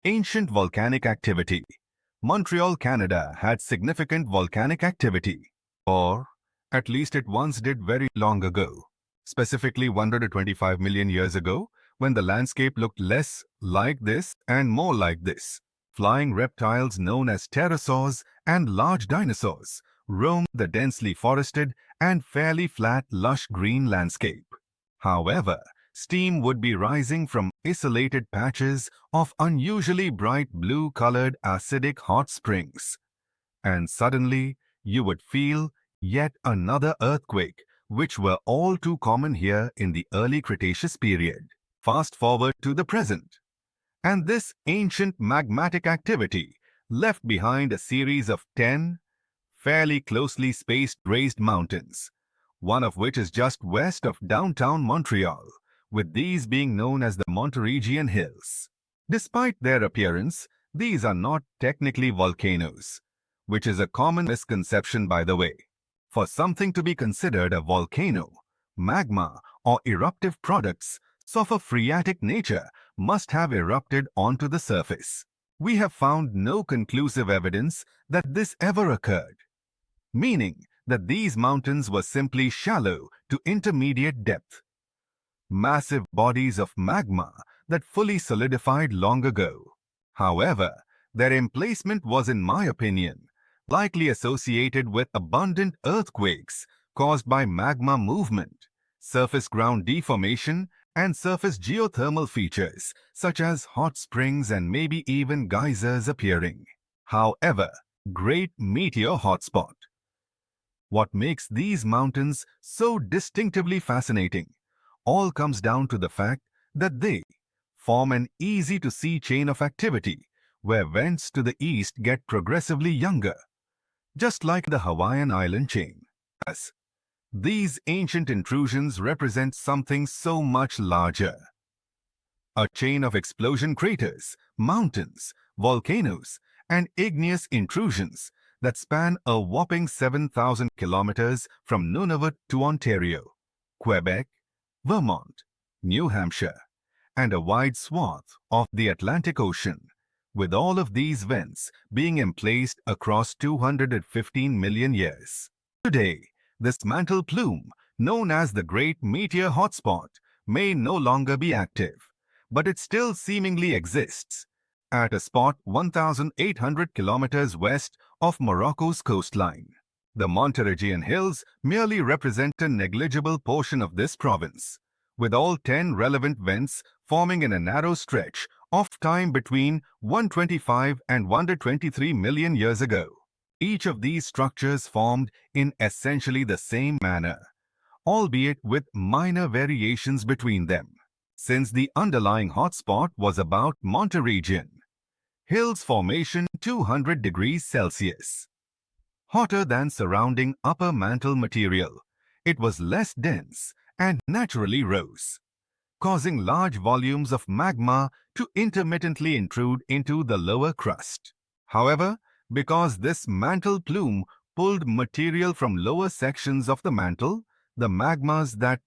Ancient volcanic activity. Montreal, Canada had significant volcanic activity, or at least it once did very long ago, specifically 125 million years ago, when the landscape looked less like this and more like this. Flying reptiles known as pterosaurs and large dinosaurs roamed the densely forested and fairly flat lush green landscape. However, steam would be rising from isolated patches of unusually bright blue-colored acidic hot springs. And suddenly, you would feel yet another earthquake, which were all too common here in the early Cretaceous period. Fast forward to the present. And this ancient magmatic activity left behind a series of 10 fairly closely spaced raised mountains, one of which is just west of downtown Montreal, with these being known as the Monteregian Hills. Despite their appearance, these are not technically volcanoes, which is a common misconception, by the way. For something to be considered a volcano, magma or eruptive products of a phreatic nature must have erupted onto the surface. We have found no conclusive evidence that this ever occurred, meaning that these mountains were simply shallow to intermediate depth, massive bodies of magma that fully solidified long ago. However, their emplacement was, in my opinion, likely associated with abundant earthquakes caused by magma movement, surface ground deformation, and surface geothermal features such as hot springs and maybe even geysers appearing. However, Great Meteor Hotspot. What makes these mountains so distinctively fascinating all comes down to the fact that they form an easy-to-see chain of activity where vents to the east get progressively younger, just like the Hawaiian island chain. Thus, these ancient intrusions represent something so much larger. A chain of explosion craters, mountains, volcanoes, and igneous intrusions that span a whopping 7,000 kilometers from Nunavut to Ontario, Quebec, Vermont, New Hampshire, and a wide swath of the Atlantic Ocean, with all of these vents being emplaced across 215 million years. Today, this mantle plume, known as the Great Meteor Hotspot, may no longer be active, but it still seemingly exists at a spot 1,800 kilometers west of Morocco's coastline. The Monteregian Hills merely represent a negligible portion of this province, with all 10 relevant vents forming in a narrow stretch of time between 125 and 123 million years ago. Each of these structures formed in essentially the same manner, albeit with minor variations between them. Since the underlying hotspot was about Monteregian Hills formation 200 degrees Celsius, hotter than surrounding upper mantle material, it was less dense and naturally rose, causing large volumes of magma to intermittently intrude into the lower crust. However, because this mantle plume pulled material from lower sections of the mantle, the magmas that